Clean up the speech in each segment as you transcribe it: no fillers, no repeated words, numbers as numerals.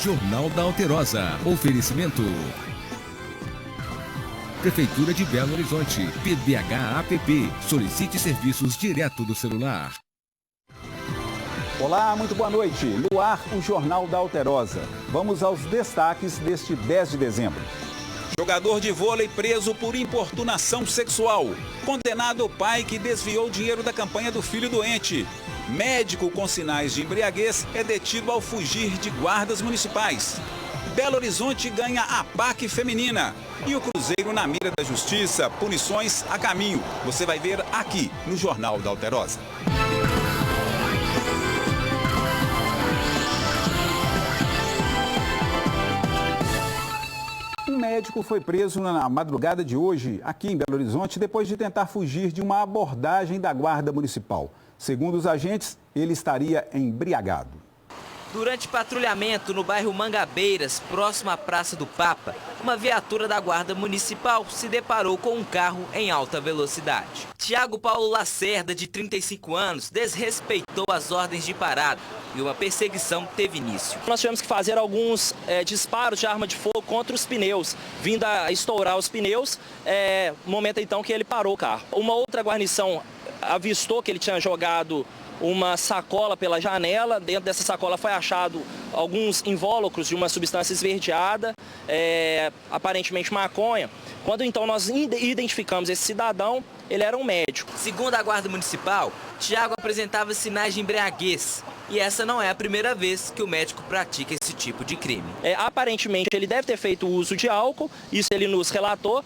Jornal da Alterosa. Oferecimento. Prefeitura de Belo Horizonte. PDH-APP. Solicite serviços direto do celular. Olá, muito boa noite. No ar, o Jornal da Alterosa. Vamos aos destaques deste 10 de dezembro. Jogador de vôlei preso por importunação sexual. Condenado pai que desviou dinheiro da campanha do filho doente. Médico com sinais de embriaguez é detido ao fugir de guardas municipais. Belo Horizonte ganha a PAC feminina. E o Cruzeiro na mira da justiça, punições a caminho. Você vai ver aqui no Jornal da Alterosa. Um médico foi preso na madrugada de hoje, aqui em Belo Horizonte, depois de tentar fugir de uma abordagem da Guarda Municipal. Segundo os agentes, ele estaria embriagado. Durante patrulhamento no bairro Mangabeiras, próximo à Praça do Papa, uma viatura da Guarda Municipal se deparou com um carro em alta velocidade. Tiago Paulo Lacerda, de 35 anos, desrespeitou as ordens de parada e uma perseguição teve início. Nós tivemos que fazer alguns disparos de arma de fogo contra os pneus, vindo a estourar os pneus, no momento então que ele parou o carro. Uma outra guarnição avistou que ele tinha jogado uma sacola pela janela. Dentro dessa sacola foi achado alguns invólucros de uma substância esverdeada, aparentemente maconha. Quando então nós identificamos esse cidadão, ele era um médico. Segundo a Guarda Municipal, Tiago apresentava sinais de embriaguez. E essa não é a primeira vez que o médico pratica esse tipo de crime. Aparentemente ele deve ter feito uso de álcool, isso ele nos relatou,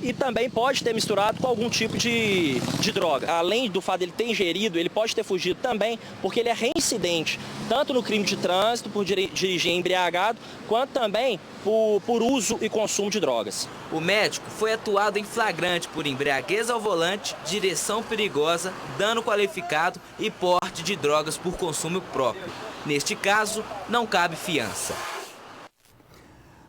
e também pode ter misturado com algum tipo de droga. Além do fato de ele ter ingerido, ele pode ter fugido também, porque ele é reincidente, tanto no crime de trânsito, por dirigir embriagado, quanto também por uso e consumo de drogas. O médico foi atuado em flagrante por embriaguez ao volante, direção perigosa, dano qualificado e porte de drogas por consumo próprio. Neste caso, não cabe fiança.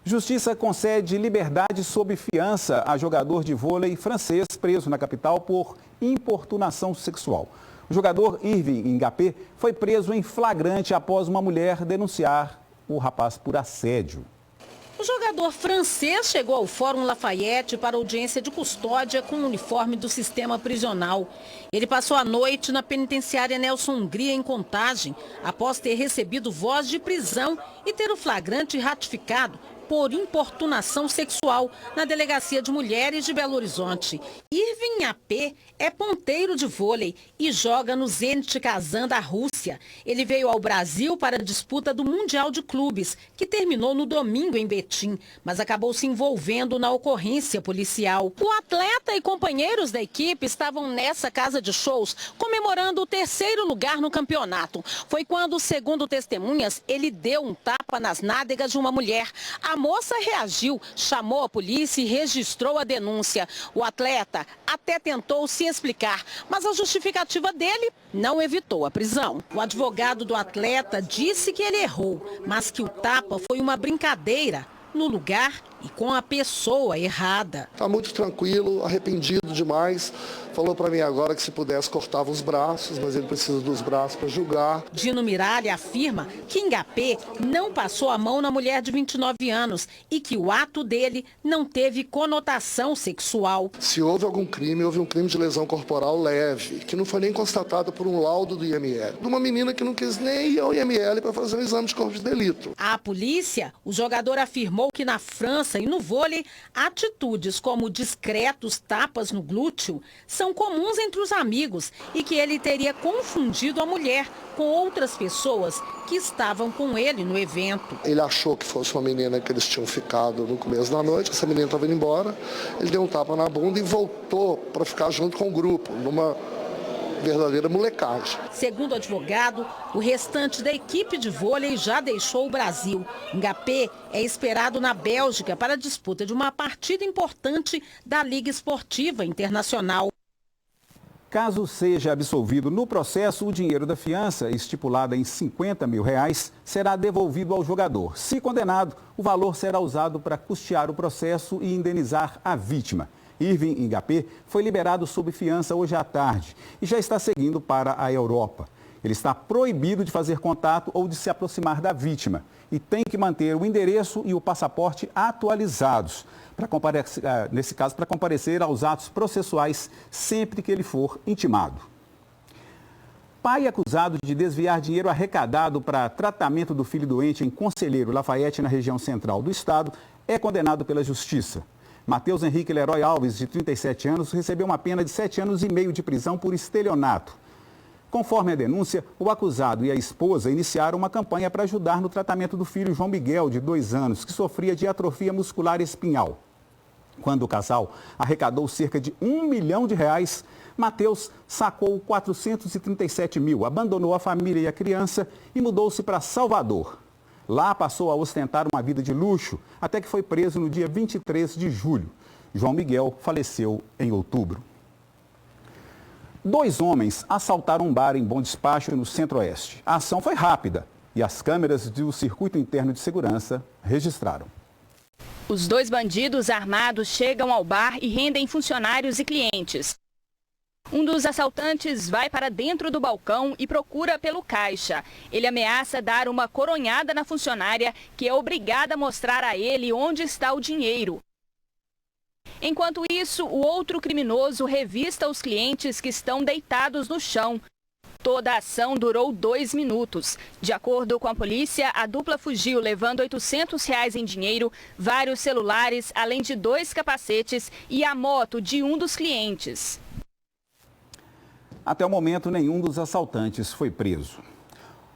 Justiça concede liberdade sob fiança a jogador de vôlei francês preso na capital por importunação sexual. O jogador Irving Ngapé foi preso em flagrante após uma mulher denunciar o rapaz por assédio. O jogador francês chegou ao Fórum Lafayette para audiência de custódia com o uniforme do sistema prisional. Ele passou a noite na penitenciária Nelson Hungria, em Contagem, após ter recebido voz de prisão e ter o flagrante ratificado por importunação sexual na Delegacia de Mulheres de Belo Horizonte. Irving AP é ponteiro de vôlei e joga no Zenit Kazan da Rússia. Ele veio ao Brasil para a disputa do Mundial de Clubes, que terminou no domingo em Betim, mas acabou se envolvendo na ocorrência policial. O atleta e companheiros da equipe estavam nessa casa de shows comemorando o 3º lugar no campeonato. Foi quando, segundo testemunhas, ele deu um tapa nas nádegas de uma mulher. A moça reagiu, chamou a polícia e registrou a denúncia. O atleta até tentou se explicar, mas a justificativa dele não evitou a prisão. O advogado do atleta disse que ele errou, mas que o tapa foi uma brincadeira no lugar e com a pessoa errada. Está muito tranquilo, arrependido demais. Falou para mim agora que se pudesse cortava os braços, mas ele precisa dos braços para julgar. Dino Miralha afirma que Ngapé não passou a mão na mulher de 29 anos e que o ato dele não teve conotação sexual. Se houve algum crime, houve um crime de lesão corporal leve, que não foi nem constatado por um laudo do IML. De uma menina que não quis nem ir ao IML para fazer um exame de corpo de delito. À polícia, o jogador afirmou que na França e no vôlei, atitudes como discretos tapas no glúteo são comuns entre os amigos e que ele teria confundido a mulher com outras pessoas que estavam com ele no evento. Ele achou que fosse uma menina que eles tinham ficado no começo da noite, essa menina estava indo embora, ele deu um tapa na bunda e voltou para ficar junto com o grupo, numa verdadeira molecagem. Segundo o advogado, o restante da equipe de vôlei já deixou o Brasil. Ngapé é esperado na Bélgica para a disputa de uma partida importante da Liga Esportiva Internacional. Caso seja absolvido no processo, o dinheiro da fiança, estipulada em R$50 mil, será devolvido ao jogador. Se condenado, o valor será usado para custear o processo e indenizar a vítima. Irving Ngapé foi liberado sob fiança hoje à tarde e já está seguindo para a Europa. Ele está proibido de fazer contato ou de se aproximar da vítima. e tem que manter o endereço e o passaporte atualizados, nesse caso, para comparecer aos atos processuais sempre que ele for intimado. Pai acusado de desviar dinheiro arrecadado para tratamento do filho doente em Conselheiro Lafayette, na região central do estado, é condenado pela Justiça. Matheus Henrique Leroy Alves, de 37 anos, recebeu uma pena de 7 anos e meio de prisão por estelionato. Conforme a denúncia, o acusado e a esposa iniciaram uma campanha para ajudar no tratamento do filho João Miguel, de 2 anos, que sofria de atrofia muscular espinhal. Quando o casal arrecadou cerca de R$1 milhão, Matheus sacou 437 mil, abandonou a família e a criança e mudou-se para Salvador. Lá passou a ostentar uma vida de luxo, até que foi preso no dia 23 de julho. João Miguel faleceu em outubro. 2 homens assaltaram um bar em Bom Despacho, no Centro-Oeste. A ação foi rápida e as câmeras do Circuito Interno de Segurança registraram. Os 2 bandidos armados chegam ao bar e rendem funcionários e clientes. Um dos assaltantes vai para dentro do balcão e procura pelo caixa. Ele ameaça dar uma coronhada na funcionária, que é obrigada a mostrar a ele onde está o dinheiro. Enquanto isso, o outro criminoso revista os clientes que estão deitados no chão. Toda a ação durou 2 minutos. De acordo com a polícia, a dupla fugiu levando R$ 800 em dinheiro, vários celulares, além de 2 capacetes e a moto de um dos clientes. Até o momento, nenhum dos assaltantes foi preso.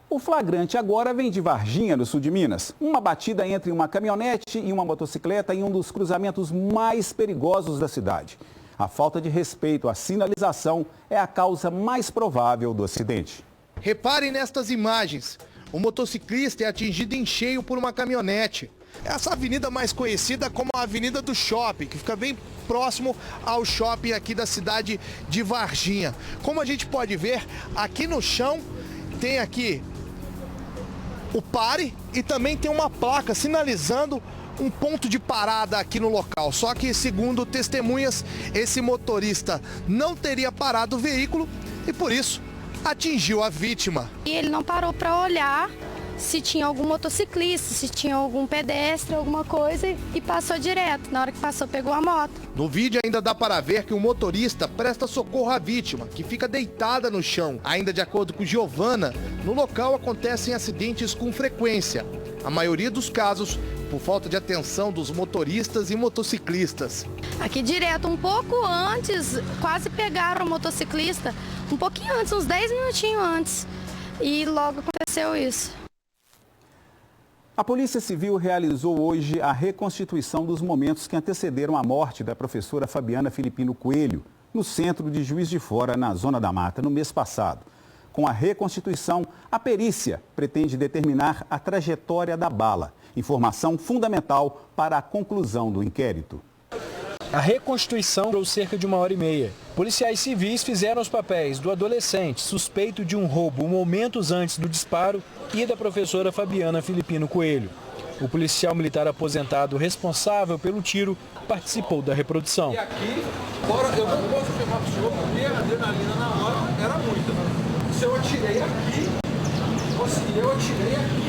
O flagrante agora vem de Varginha, no sul de Minas. Uma batida entre uma caminhonete e uma motocicleta em um dos cruzamentos mais perigosos da cidade. A falta de respeito à sinalização é a causa mais provável do acidente. Reparem nestas imagens. O motociclista é atingido em cheio por uma caminhonete. Essa avenida mais conhecida como a Avenida do Shopping, que fica bem próximo ao shopping aqui da cidade de Varginha. Como a gente pode ver, aqui no chão tem aqui o pare e também tem uma placa sinalizando um ponto de parada aqui no local. Só que, segundo testemunhas, esse motorista não teria parado o veículo e por isso atingiu a vítima. E ele não parou para olhar se tinha algum motociclista, se tinha algum pedestre, alguma coisa, e passou direto. Na hora que passou, pegou a moto. No vídeo ainda dá para ver que o motorista presta socorro à vítima, que fica deitada no chão. Ainda de acordo com Giovana, no local acontecem acidentes com frequência. A maioria dos casos por falta de atenção dos motoristas e motociclistas. Aqui direto, um pouco antes, quase pegaram o motociclista, um pouquinho antes, uns 10 minutinhos antes. E logo aconteceu isso. A Polícia Civil realizou hoje a reconstituição dos momentos que antecederam a morte da professora Fabiana Filipino Coelho, no centro de Juiz de Fora, na Zona da Mata, no mês passado. Com a reconstituição, a perícia pretende determinar a trajetória da bala, informação fundamental para a conclusão do inquérito. A reconstituição durou cerca de 1h30. Policiais civis fizeram os papéis do adolescente suspeito de um roubo momentos antes do disparo e da professora Fabiana Filipino Coelho. O policial militar aposentado responsável pelo tiro participou da reprodução. E aqui, agora eu não posso filmar para o senhor porque a adrenalina na hora era muita. Se eu atirei aqui, eu atirei aqui.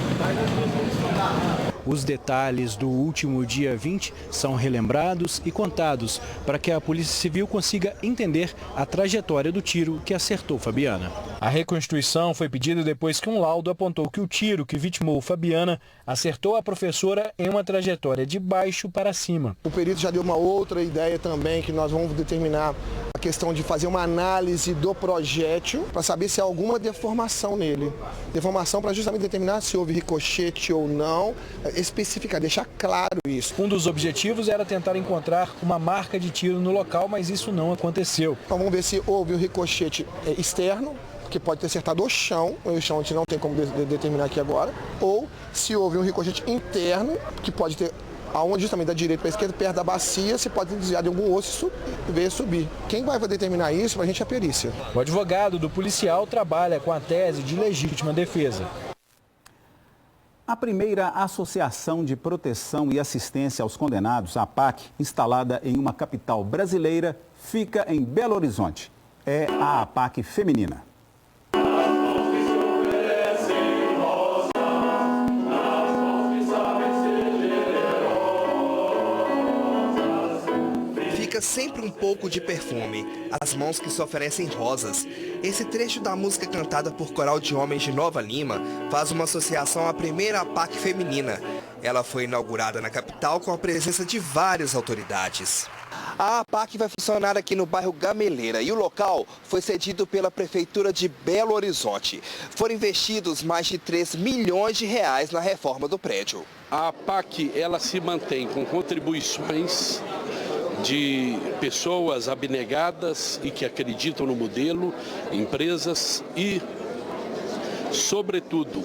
Os detalhes do último dia 20 são relembrados e contados para que a Polícia Civil consiga entender a trajetória do tiro que acertou Fabiana. A reconstituição foi pedida depois que um laudo apontou que o tiro que vitimou Fabiana acertou a professora em uma trajetória de baixo para cima. O perito já deu uma outra ideia também, que nós vamos determinar a questão de fazer uma análise do projétil para saber se há alguma deformação nele. Deformação para justamente determinar se houve ricochete ou não, especificar, deixar claro isso. Um dos objetivos era tentar encontrar uma marca de tiro no local, mas isso não aconteceu. Então vamos ver se houve um ricochete externo, que pode ter acertado o chão a gente não tem como determinar aqui agora, ou se houve um ricochete interno, que pode ter aonde justamente da direita para a esquerda, perto da bacia, se pode desviar de algum osso e ver subir. Quem vai determinar isso para a gente é a perícia. O advogado do policial trabalha com a tese de legítima defesa. A primeira Associação de Proteção e Assistência aos Condenados, a APAC, instalada em uma capital brasileira, fica em Belo Horizonte. É a APAC feminina. sempre um pouco de perfume, as mãos que se oferecem rosas. Esse trecho da música cantada por Coral de Homens de Nova Lima faz uma associação à primeira APAC feminina. Ela foi inaugurada na capital com a presença de várias autoridades. A APAC vai funcionar aqui no bairro Gameleira e o local foi cedido pela Prefeitura de Belo Horizonte. Foram investidos mais de 3 milhões de reais na reforma do prédio. A APAC, ela se mantém com contribuições de pessoas abnegadas e que acreditam no modelo, empresas e, sobretudo,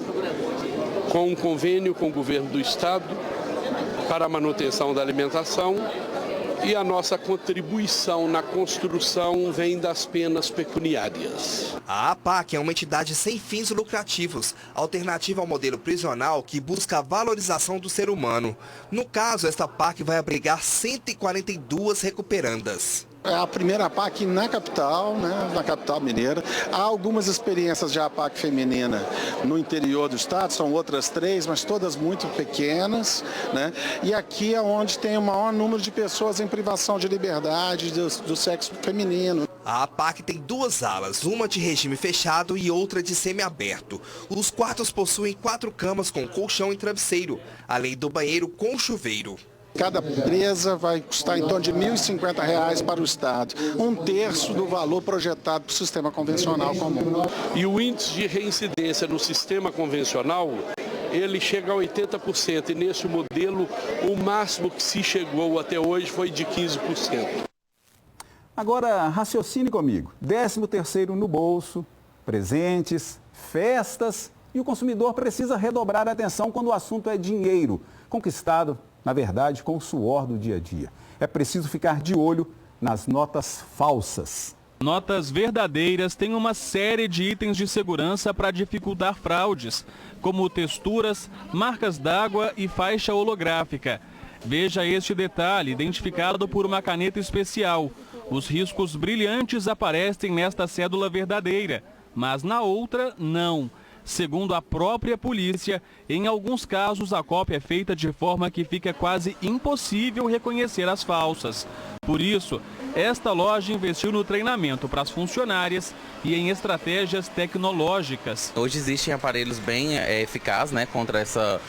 com um convênio com o governo do estado para a manutenção da alimentação, e a nossa contribuição na construção vem das penas pecuniárias. A APAC é uma entidade sem fins lucrativos, alternativa ao modelo prisional que busca a valorização do ser humano. No caso, esta APAC vai abrigar 142 recuperandas. É a primeira APAC na capital, na capital mineira. Há algumas experiências de APAC feminina no interior do estado, são outras 3, mas todas muito pequenas, E aqui é onde tem o maior número de pessoas em privação de liberdade do sexo feminino. A APAC tem 2 alas, uma de regime fechado e outra de semiaberto. Os quartos possuem 4 camas com colchão e travesseiro, além do banheiro com chuveiro. Cada presa vai custar em torno de R$ 1.050 para o Estado, 1/3 do valor projetado para o sistema convencional comum. E o índice de reincidência no sistema convencional, ele chega a 80%, e nesse modelo o máximo que se chegou até hoje foi de 15%. Agora, raciocine comigo. 13º no bolso, presentes, festas, e o consumidor precisa redobrar a atenção quando o assunto é dinheiro, conquistado, na verdade, com o suor do dia a dia. É preciso ficar de olho nas notas falsas. Notas verdadeiras têm uma série de itens de segurança para dificultar fraudes, como texturas, marcas d'água e faixa holográfica. Veja este detalhe, identificado por uma caneta especial. Os riscos brilhantes aparecem nesta cédula verdadeira, mas na outra, não. Segundo a própria polícia, em alguns casos a cópia é feita de forma que fica quase impossível reconhecer as falsas. Por isso, esta loja investiu no treinamento para as funcionárias e em estratégias tecnológicas. Hoje existem aparelhos bem eficazes contra essa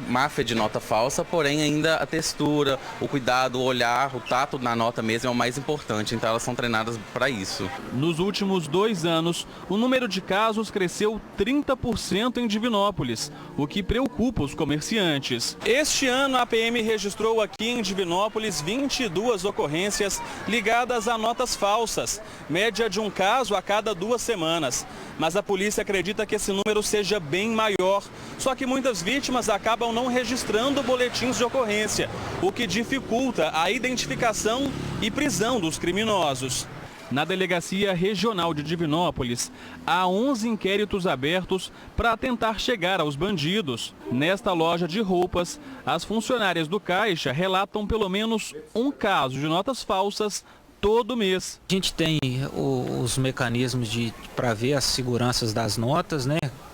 máfia de nota falsa, porém ainda a textura, o cuidado, o olhar, o tato na nota mesmo é o mais importante, então elas são treinadas para isso. Nos últimos 2 anos, o número de casos cresceu 30% em Divinópolis, o que preocupa os comerciantes. Este ano, a PM registrou aqui em Divinópolis 22 ocorrências ligadas a notas falsas, média de um caso a cada 2 semanas. Mas a polícia acredita que esse número seja bem maior, só que muitas vítimas acabam não registrando boletins de ocorrência, o que dificulta a identificação e prisão dos criminosos. Na Delegacia Regional de Divinópolis, há 11 inquéritos abertos para tentar chegar aos bandidos. Nesta loja de roupas, as funcionárias do caixa relatam pelo menos um caso de notas falsas todo mês. A gente tem os mecanismos para ver as seguranças das notas,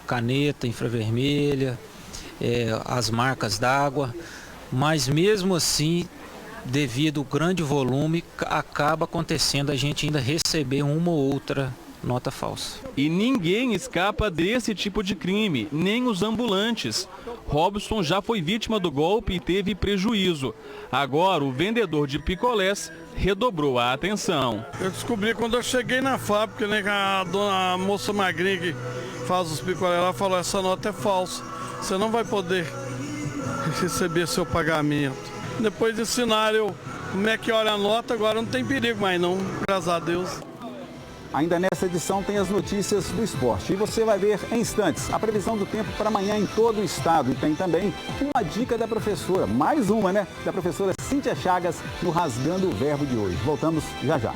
Caneta infravermelha, as marcas d'água, mas mesmo assim, devido ao grande volume, acaba acontecendo a gente ainda receber uma ou outra nota falsa. E ninguém escapa desse tipo de crime, nem os ambulantes. Robson já foi vítima do golpe e teve prejuízo. Agora o vendedor de picolés redobrou a atenção. Eu descobri quando eu cheguei na fábrica, a moça magrinha que faz os picolés lá falou: essa nota é falsa, você não vai poder receber seu pagamento. Depois ensinaram como é que olha a nota, agora não tem perigo mais não, graças a Deus. Ainda nessa edição tem as notícias do esporte. E você vai ver em instantes a previsão do tempo para amanhã em todo o estado. E tem também uma dica da professora, mais uma, da professora Cíntia Chagas no Rasgando o Verbo de hoje. Voltamos já já.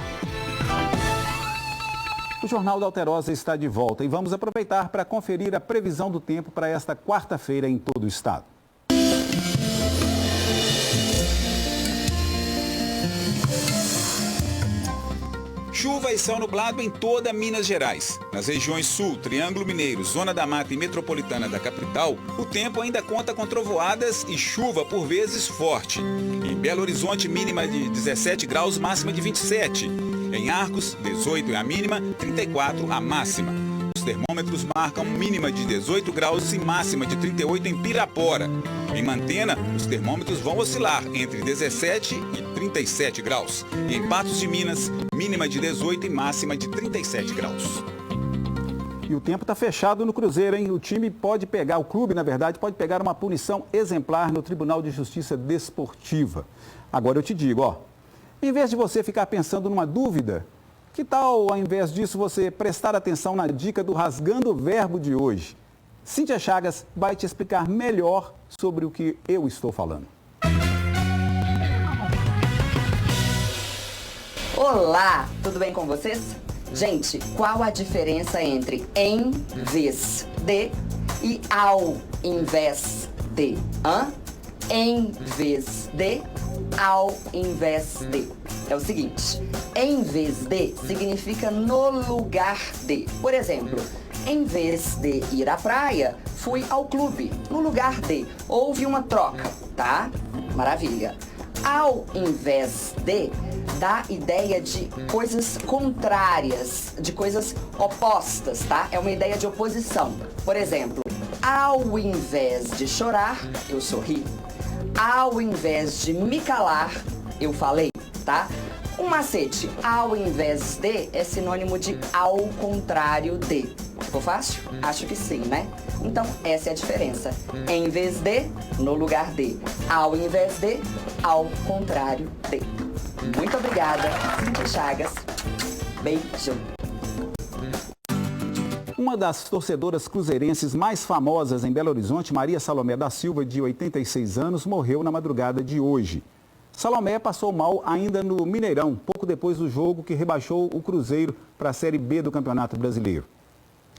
O Jornal da Alterosa está de volta e vamos aproveitar para conferir a previsão do tempo para esta quarta-feira em todo o estado. Chuva e céu nublado em toda Minas Gerais. Nas regiões Sul, Triângulo Mineiro, Zona da Mata e Metropolitana da capital, o tempo ainda conta com trovoadas e chuva por vezes forte. Em Belo Horizonte, mínima de 17 graus, máxima de 27. Em Arcos, 18 é a mínima, 34 a máxima. Os termômetros marcam mínima de 18 graus e máxima de 38 em Pirapora. Em Mantena, os termômetros vão oscilar entre 17 e 37 graus. E em Patos de Minas, mínima de 18 e máxima de 37 graus. E o tempo está fechado no Cruzeiro, hein? O clube, na verdade, pode pegar uma punição exemplar no Tribunal de Justiça Desportiva. Agora eu te digo, ó, em vez de você ficar pensando numa dúvida, que tal, ao invés disso, você prestar atenção na dica do Rasgando o Verbo de hoje? Cíntia Chagas vai te explicar melhor sobre o que eu estou falando. Olá, tudo bem com vocês? Gente, qual a diferença entre em vez de e ao invés de? Em vez de, ao invés de. É o seguinte, em vez de significa no lugar de. Por exemplo, em vez de ir à praia, fui ao clube. No lugar de, houve uma troca, tá? Maravilha. Ao invés de, dá ideia de coisas contrárias, de coisas opostas, tá? É uma ideia de oposição. Por exemplo, ao invés de chorar, eu sorri. Ao invés de me calar, eu falei, tá? Um macete, ao invés de, é sinônimo de ao contrário de. Ficou fácil? Acho que sim, né? Então, essa é a diferença. Em vez de, no lugar de. Ao invés de, ao contrário de. Muito obrigada, Cíntia Chagas. Beijo. Uma das torcedoras cruzeirenses mais famosas em Belo Horizonte, Maria Salomé da Silva, de 86 anos, morreu na madrugada de hoje. Salomé passou mal ainda no Mineirão, pouco depois do jogo que rebaixou o Cruzeiro para a Série B do Campeonato Brasileiro.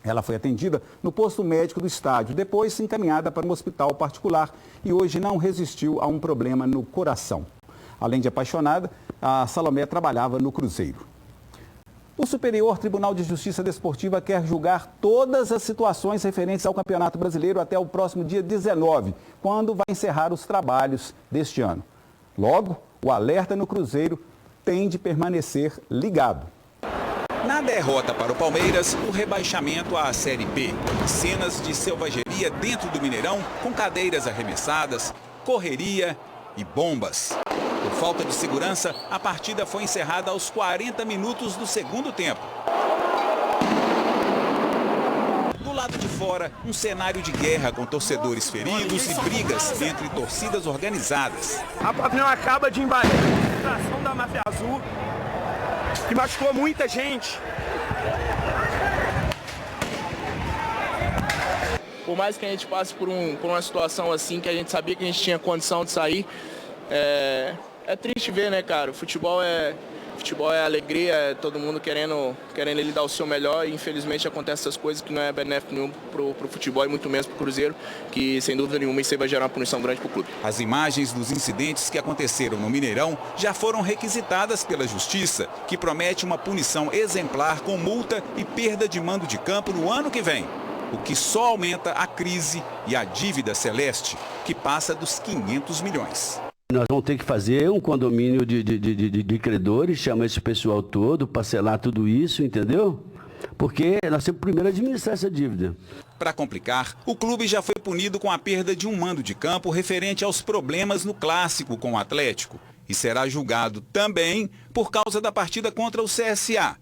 Ela foi atendida no posto médico do estádio, depois encaminhada para um hospital particular e hoje não resistiu a um problema no coração. Além de apaixonada, a Salomé trabalhava no Cruzeiro. O Superior Tribunal de Justiça Desportiva quer julgar todas as situações referentes ao Campeonato Brasileiro até o próximo dia 19, quando vai encerrar os trabalhos deste ano. Logo, o alerta no Cruzeiro tem de permanecer ligado. Na derrota para o Palmeiras, o rebaixamento à Série B. Cenas de selvageria dentro do Mineirão, com cadeiras arremessadas, correria e bombas. Por falta de segurança, a partida foi encerrada aos 40 minutos do segundo tempo. Do lado de fora, um cenário de guerra com torcedores feridos e brigas entre torcidas organizadas. A pavilhão acaba de invadir a infiltração da Máfia Azul, que machucou muita gente. Por mais que a gente passe por uma situação assim, que a gente sabia que a gente tinha condição de sair, é triste ver, né, cara? O futebol é alegria, é todo mundo querendo ele dar o seu melhor e infelizmente acontecem essas coisas que não é benéfico nenhum pro futebol e muito menos pro Cruzeiro, que sem dúvida nenhuma isso aí vai gerar uma punição grande pro clube. As imagens dos incidentes que aconteceram no Mineirão já foram requisitadas pela Justiça, que promete uma punição exemplar com multa e perda de mando de campo no ano que vem, o que só aumenta a crise e a dívida celeste, que passa dos 500 milhões. Nós vamos ter que fazer um condomínio de credores, chamar esse pessoal todo, parcelar tudo isso, entendeu? Porque nós temos primeiro administrar essa dívida. Para complicar, o clube já foi punido com a perda de um mando de campo referente aos problemas no clássico com o Atlético e será julgado também por causa da partida contra o CSA.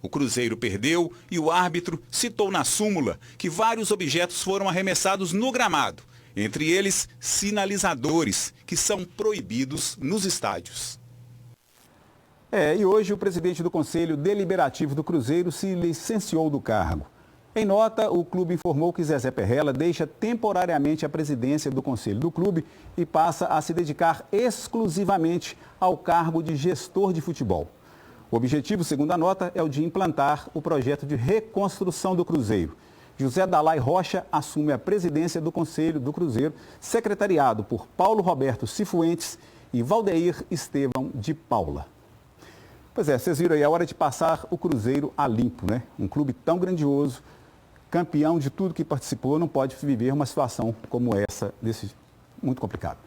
O Cruzeiro perdeu e o árbitro citou na súmula que vários objetos foram arremessados no gramado. Entre eles, sinalizadores, que são proibidos nos estádios. E hoje o presidente do Conselho Deliberativo do Cruzeiro se licenciou do cargo. Em nota, o clube informou que Zezé Perrella deixa temporariamente a presidência do Conselho do clube e passa a se dedicar exclusivamente ao cargo de gestor de futebol. O objetivo, segundo a nota, é o de implantar o projeto de reconstrução do Cruzeiro. José Dalai Rocha assume a presidência do Conselho do Cruzeiro, secretariado por Paulo Roberto Cifuentes e Valdeir Estevão de Paula. Pois é, vocês viram aí, é hora de passar o Cruzeiro a limpo, né? Um clube tão grandioso, campeão de tudo que participou, não pode viver uma situação como essa, muito complicado.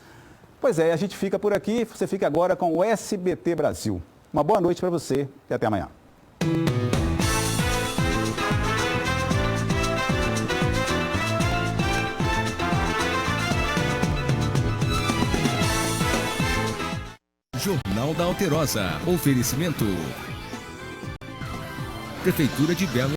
Pois é, a gente fica por aqui, você fica agora com o SBT Brasil. Uma boa noite para você e até amanhã. Jornal da Alterosa. Oferecimento. Prefeitura de Belo